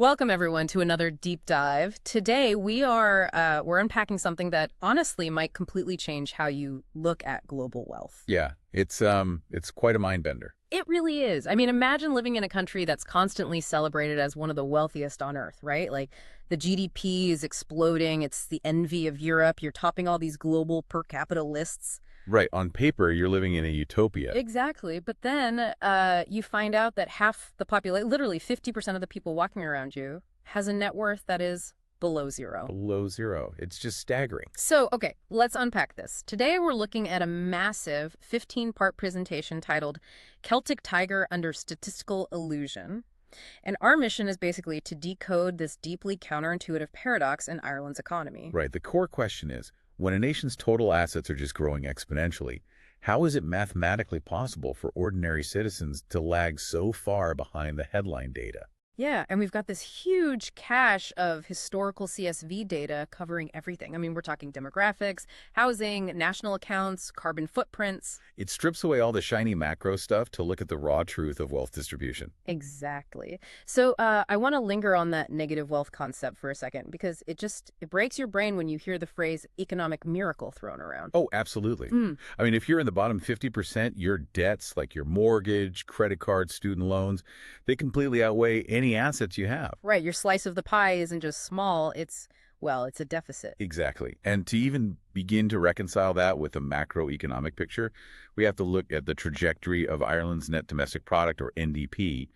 Welcome everyone to another deep dive. Today we're unpacking something that honestly might completely change how you look at global wealth. Yeah, it's quite a mind bender. It really is. I mean, imagine living in a country that's constantly celebrated as one of the wealthiest on earth, right? Like the GDP is exploding. It's the envy of Europe. You're topping all these global per capita lists. Right, on paper, you're living in a utopia. Exactly. But then you find out that half the population, literally 50% of the people walking around you, has a net worth that is below zero. Below zero. It's just staggering. So, okay, let's unpack this. Today we're looking at a massive 15-part presentation titled Celtic Tiger Under Statistical Illusion. And our mission is basically to decode this deeply counterintuitive paradox in Ireland's economy. Right, the core question is, when a nation's total assets are just growing exponentially, how is it mathematically possible for ordinary citizens to lag so far behind the headline data? Yeah, and we've got this huge cache of historical CSV data covering everything. I mean, we're talking demographics, housing, national accounts, carbon footprints. It strips away all the shiny macro stuff to look at the raw truth of wealth distribution. Exactly. So I want to linger on that negative wealth concept for a second because it breaks your brain when you hear the phrase economic miracle thrown around. Oh, absolutely. I mean, if you're in the bottom 50%, your debts, like your mortgage, credit card, student loans, they completely outweigh any assets you have. Right. Your slice of the pie isn't just small. It's a deficit. Exactly. And to even begin to reconcile that with a macroeconomic picture, we have to look at the trajectory of Ireland's net domestic product, or NDP,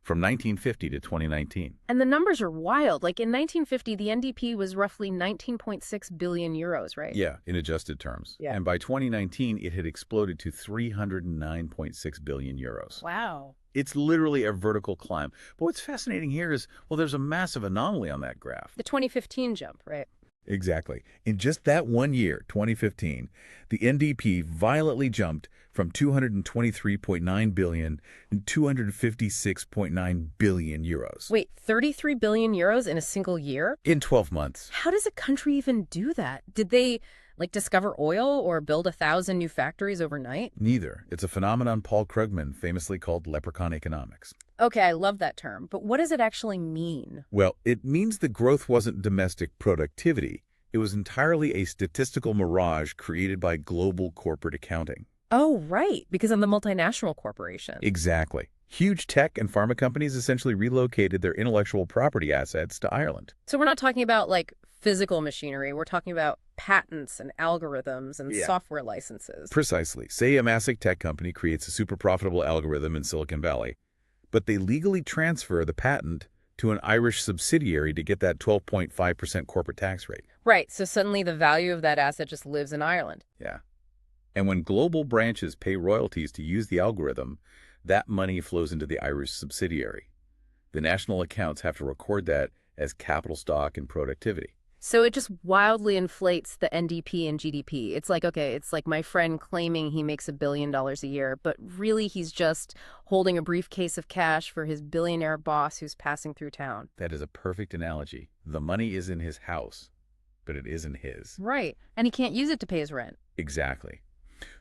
from 1950 to 2019. And the numbers are wild. Like in 1950, the NDP was roughly 19.6 billion euros, right? Yeah, in adjusted terms. Yeah. And by 2019, it had exploded to 309.6 billion euros. Wow. It's literally a vertical climb. But what's fascinating here is, well, there's a massive anomaly on that graph. The 2015 jump, right? Exactly. In just that 1 year, 2015, the NDP violently jumped from 223.9 billion to 256.9 billion euros. Wait, 33 billion euros in a single year? In 12 months. How does a country even do that? Did they discover oil or build 1,000 new factories overnight? Neither. It's a phenomenon Paul Krugman famously called leprechaun economics. Okay, I love that term, but what does it actually mean? Well, it means the growth wasn't domestic productivity. It was entirely a statistical mirage created by global corporate accounting. Oh, right, because of the multinational corporation. Exactly. Huge tech and pharma companies essentially relocated their intellectual property assets to Ireland. So we're not talking about physical machinery. We're talking about patents and algorithms and software licenses. Precisely. Say a massive tech company creates a super profitable algorithm in Silicon Valley, but they legally transfer the patent to an Irish subsidiary to get that 12.5% corporate tax rate. Right. So suddenly the value of that asset just lives in Ireland. Yeah. And when global branches pay royalties to use the algorithm, that money flows into the Irish subsidiary. The national accounts have to record that as capital stock and productivity. So it just wildly inflates the NDP and GDP. It's like my friend claiming he makes $1 billion a year, but really he's just holding a briefcase of cash for his billionaire boss who's passing through town. That is a perfect analogy. The money is in his house, but it isn't his. Right. And he can't use it to pay his rent. Exactly.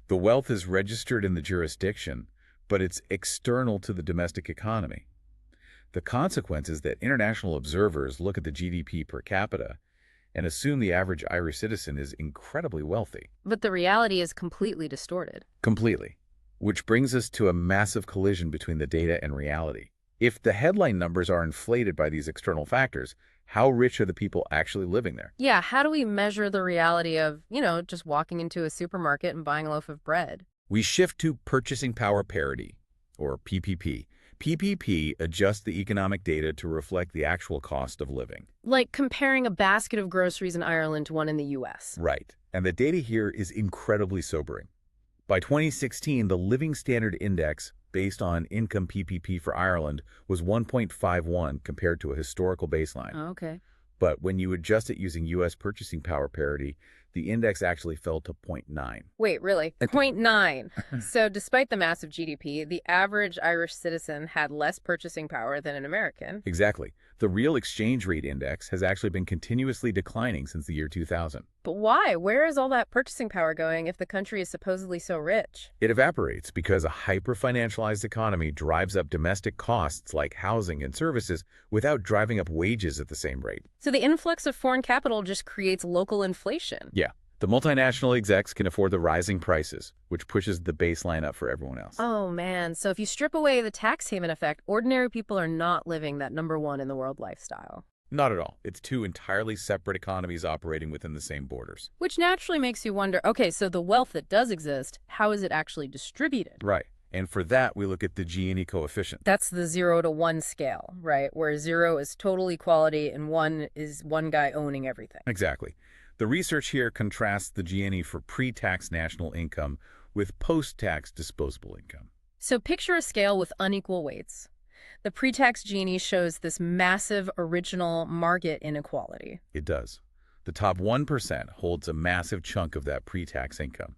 The wealth is registered in the jurisdiction, but it's external to the domestic economy. The consequence is that international observers look at the GDP per capita and assume the average Irish citizen is incredibly wealthy. But the reality is completely distorted. Completely. Which brings us to a massive collision between the data and reality. If the headline numbers are inflated by these external factors, how rich are the people actually living there? Yeah, how do we measure the reality of, just walking into a supermarket and buying a loaf of bread? We shift to purchasing power parity, or PPP. PPP adjusts the economic data to reflect the actual cost of living. Like comparing a basket of groceries in Ireland to one in the U.S. Right. And the data here is incredibly sobering. By 2016, the Living Standard Index, based on income PPP for Ireland, was 1.51 compared to a historical baseline. Oh, okay. But when you adjust it using U.S. purchasing power parity, the index actually fell to 0.9. Wait, really? 0.9. So despite the massive GDP, the average Irish citizen had less purchasing power than an American. Exactly. The real exchange rate index has actually been continuously declining since the year 2000. But why? Where is all that purchasing power going if the country is supposedly so rich? It evaporates because a hyper-financialized economy drives up domestic costs like housing and services without driving up wages at the same rate. So the influx of foreign capital just creates local inflation. Yeah. The multinational execs can afford the rising prices, which pushes the baseline up for everyone else. Oh, man. So if you strip away the tax haven effect, ordinary people are not living that number one in the world lifestyle. Not at all. It's two entirely separate economies operating within the same borders. Which naturally makes you wonder, okay, so the wealth that does exist, how is it actually distributed? Right. And for that, we look at the Gini coefficient. That's the 0 to 1 scale, right? Where 0 is total equality and 1 is one guy owning everything. Exactly. The research here contrasts the Gini for pre-tax national income with post-tax disposable income. So picture a scale with unequal weights. The pre-tax Gini shows this massive original market inequality. It does. The top 1% holds a massive chunk of that pre-tax income,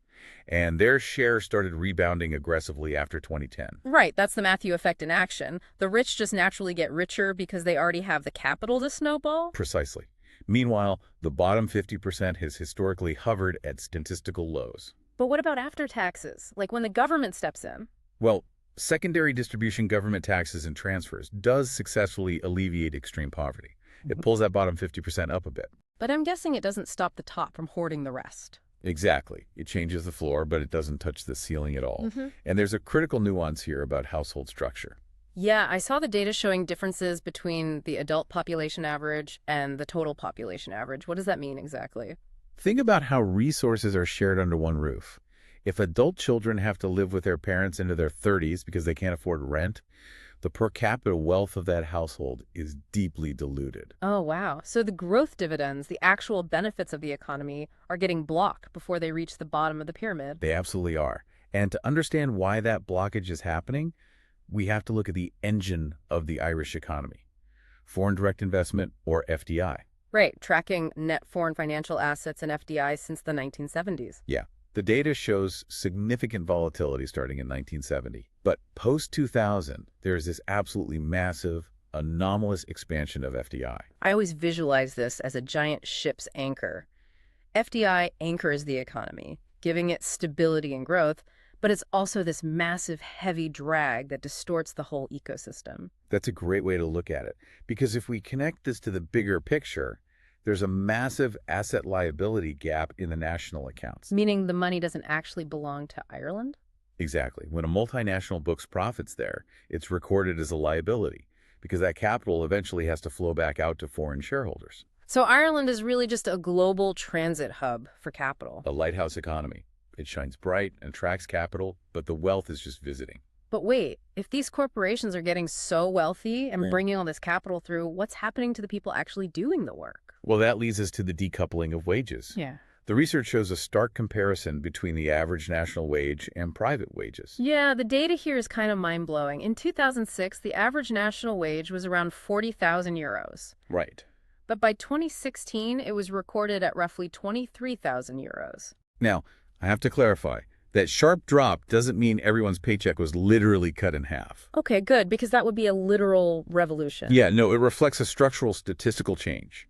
and their share started rebounding aggressively after 2010. Right, that's the Matthew effect in action. The rich just naturally get richer because they already have the capital to snowball? Precisely. Meanwhile, the bottom 50% has historically hovered at statistical lows. But what about after taxes, like when the government steps in? Well, secondary distribution government taxes and transfers does successfully alleviate extreme poverty. It pulls that bottom 50% up a bit. But I'm guessing it doesn't stop the top from hoarding the rest. Exactly. It changes the floor, but it doesn't touch the ceiling at all. And there's a critical nuance here about household structure. Yeah, I saw the data showing differences between the adult population average and the total population average. What does that mean exactly? Think about how resources are shared under one roof. If adult children have to live with their parents into their 30s because they can't afford rent, the per capita wealth of that household is deeply diluted. Oh, wow. So the growth dividends, the actual benefits of the economy, are getting blocked before they reach the bottom of the pyramid. They absolutely are. And to understand why that blockage is happening, we have to look at the engine of the Irish economy, foreign direct investment, or FDI. Right, tracking net foreign financial assets and FDI since the 1970s. Yeah, the data shows significant volatility starting in 1970. But post-2000, there's this absolutely massive, anomalous expansion of FDI. I always visualize this as a giant ship's anchor. FDI anchors the economy, giving it stability and growth, but it's also this massive, heavy drag that distorts the whole ecosystem. That's a great way to look at it, because if we connect this to the bigger picture, there's a massive asset liability gap in the national accounts. Meaning the money doesn't actually belong to Ireland? Exactly. When a multinational books profits there, it's recorded as a liability, because that capital eventually has to flow back out to foreign shareholders. So Ireland is really just a global transit hub for capital. A lighthouse economy. It shines bright and attracts capital, but the wealth is just visiting. But wait, if these corporations are getting so wealthy and bringing all this capital through, what's happening to the people actually doing the work? Well, that leads us to the decoupling of wages. Yeah. The research shows a stark comparison between the average national wage and private wages. Yeah, the data here is kind of mind-blowing. In 2006, the average national wage was around 40,000 euros. Right. But by 2016, it was recorded at roughly 23,000 euros. Now, I have to clarify, that sharp drop doesn't mean everyone's paycheck was literally cut in half. Okay, good, because that would be a literal revolution. Yeah, no, it reflects a structural statistical change.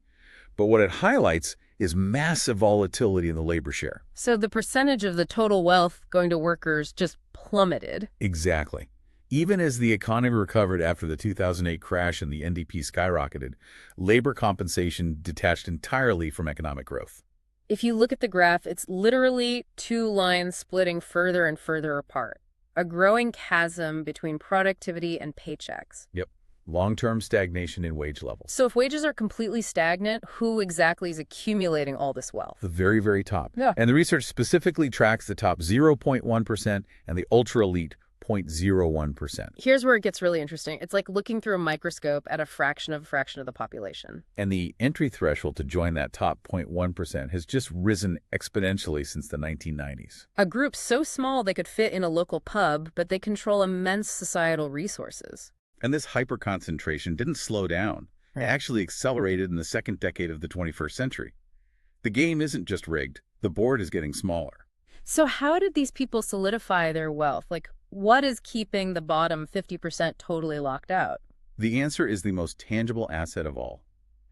But what it highlights is massive volatility in the labor share. So the percentage of the total wealth going to workers just plummeted. Exactly. Even as the economy recovered after the 2008 crash and the NDP skyrocketed, labor compensation detached entirely from economic growth. If you look at the graph, it's literally two lines splitting further and further apart. A growing chasm between productivity and paychecks. Yep. Long-term stagnation in wage levels. So if wages are completely stagnant, who exactly is accumulating all this wealth? The very, very top. Yeah. And the research specifically tracks the top 0.1% and the ultra-elite 0.01%. Here's where it gets really interesting. It's like looking through a microscope at a fraction of the population. And the entry threshold to join that top 0.1% has just risen exponentially since the 1990s. A group so small they could fit in a local pub, but they control immense societal resources. And this hyper-concentration didn't slow down. It actually accelerated in the second decade of the 21st century. The game isn't just rigged. The board is getting smaller. So how did these people solidify their wealth? Like, what is keeping the bottom 50% totally locked out? The answer is the most tangible asset of all: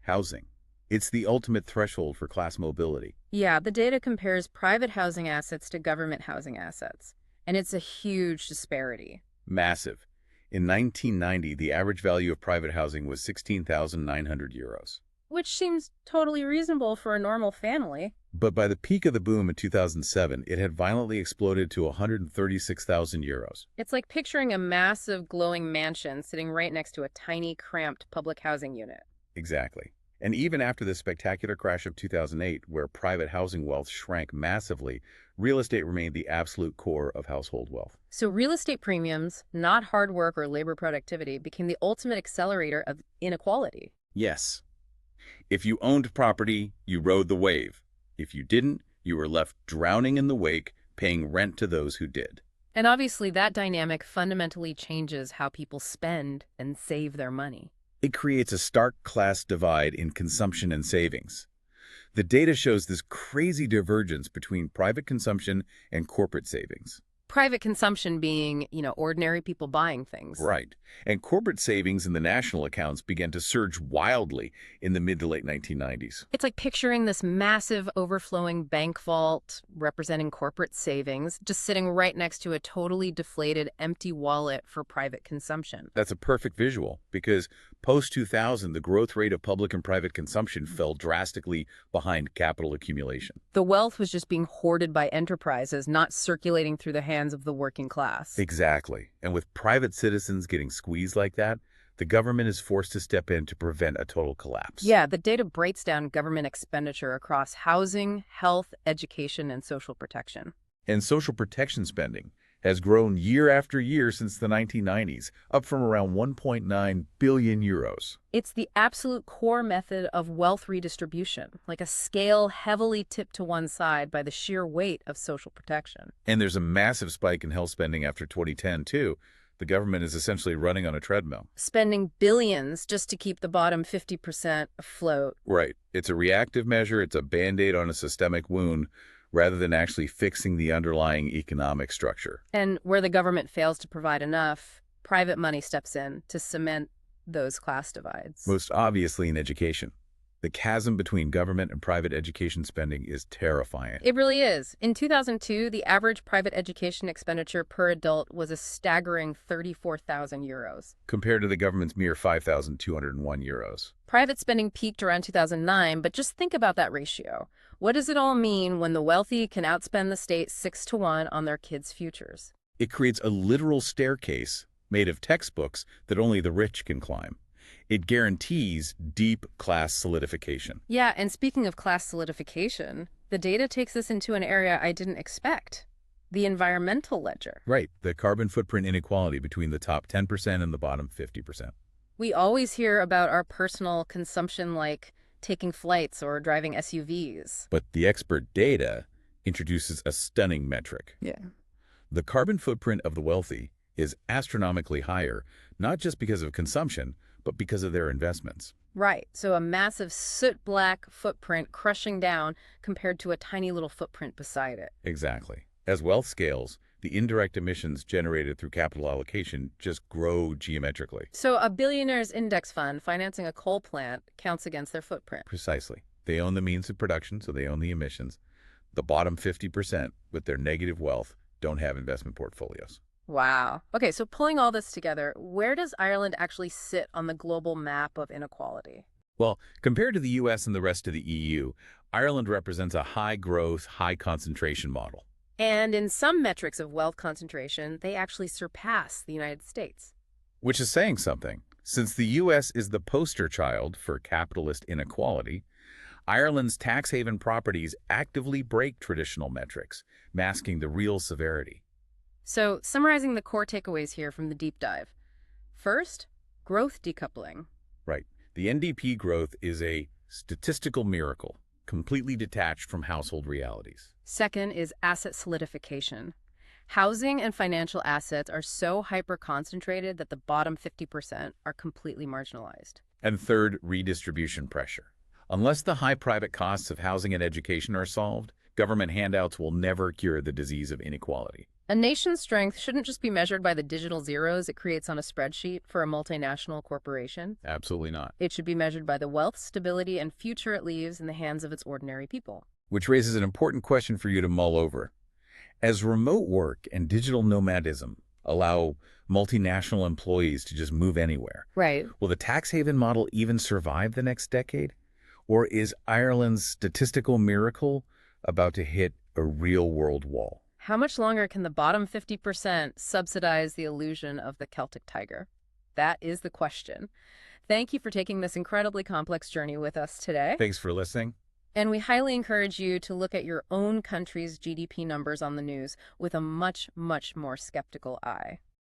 housing. It's the ultimate threshold for class mobility. Yeah, the data compares private housing assets to government housing assets, and it's a huge disparity. Massive. In 1990, the average value of private housing was 16,900 euros. Which seems totally reasonable for a normal family. But by the peak of the boom in 2007, it had violently exploded to 136,000 euros. It's like picturing a massive glowing mansion sitting right next to a tiny, cramped public housing unit. Exactly. And even after the spectacular crash of 2008, where private housing wealth shrank massively, real estate remained the absolute core of household wealth. So real estate premiums, not hard work or labor productivity, became the ultimate accelerator of inequality. Yes. If you owned property, you rode the wave. If you didn't, you were left drowning in the wake, paying rent to those who did. And obviously that dynamic fundamentally changes how people spend and save their money. It creates a stark class divide in consumption and savings. The data shows this crazy divergence between private consumption and corporate savings. Private consumption being, ordinary people buying things. Right. And corporate savings in the national accounts began to surge wildly in the mid to late 1990s. It's like picturing this massive overflowing bank vault representing corporate savings just sitting right next to a totally deflated empty wallet for private consumption. That's a perfect visual because post-2000, the growth rate of public and private consumption fell drastically behind capital accumulation. The wealth was just being hoarded by enterprises, not circulating through the hands of the working class. Exactly. And with private citizens getting squeezed like that, the government is forced to step in to prevent a total collapse. Yeah, the data breaks down government expenditure across housing, health, education, and social protection. And social protection spending has grown year after year since the 1990s, up from around 1.9 billion euros. It's the absolute core method of wealth redistribution, like a scale heavily tipped to one side by the sheer weight of social protection. And there's a massive spike in health spending after 2010, too. The government is essentially running on a treadmill. Spending billions just to keep the bottom 50% afloat. Right. It's a reactive measure. It's a Band-Aid on a systemic wound, rather than actually fixing the underlying economic structure. And where the government fails to provide enough, private money steps in to cement those class divides. Most obviously in education. The chasm between government and private education spending is terrifying. It really is. In 2002, the average private education expenditure per adult was a staggering 34,000 euros. Compared to the government's mere 5,201 euros. Private spending peaked around 2009, but just think about that ratio. What does it all mean when the wealthy can outspend the state 6-to-1 on their kids' futures? It creates a literal staircase made of textbooks that only the rich can climb. It guarantees deep class solidification. Yeah, and speaking of class solidification, the data takes us into an area I didn't expect. The environmental ledger. Right, the carbon footprint inequality between the top 10% and the bottom 50%. We always hear about our personal consumption like taking flights or driving SUVs. But the expert data introduces a stunning metric. Yeah. The carbon footprint of the wealthy is astronomically higher, not just because of consumption, but because of their investments. Right. So a massive soot-black footprint crushing down compared to a tiny little footprint beside it. Exactly. As wealth scales, the indirect emissions generated through capital allocation just grow geometrically. So a billionaire's index fund financing a coal plant counts against their footprint. Precisely. They own the means of production, so they own the emissions. The bottom 50%, with their negative wealth, don't have investment portfolios. Wow. Okay, so pulling all this together, where does Ireland actually sit on the global map of inequality? Well, compared to the U.S. and the rest of the EU, Ireland represents a high-growth, high-concentration model. And in some metrics of wealth concentration, they actually surpass the United States. Which is saying something. Since the U.S. is the poster child for capitalist inequality, Ireland's tax haven properties actively break traditional metrics, masking the real severity. So, summarizing the core takeaways here from the deep dive. First, growth decoupling. Right. The NDP growth is a statistical miracle, completely detached from household realities. Second is asset solidification. Housing and financial assets are so hyper-concentrated that the bottom 50% are completely marginalized. And third, redistribution pressure. Unless the high private costs of housing and education are solved, government handouts will never cure the disease of inequality. A nation's strength shouldn't just be measured by the digital zeros it creates on a spreadsheet for a multinational corporation. Absolutely not. It should be measured by the wealth, stability, and future it leaves in the hands of its ordinary people. Which raises an important question for you to mull over. As remote work and digital nomadism allow multinational employees to just move anywhere, Right. will the tax haven model even survive the next decade? Or is Ireland's statistical miracle about to hit a real-world wall? How much longer can the bottom 50% subsidize the illusion of the Celtic tiger? That is the question. Thank you for taking this incredibly complex journey with us today. Thanks for listening. And we highly encourage you to look at your own country's GDP numbers on the news with a much, much more skeptical eye.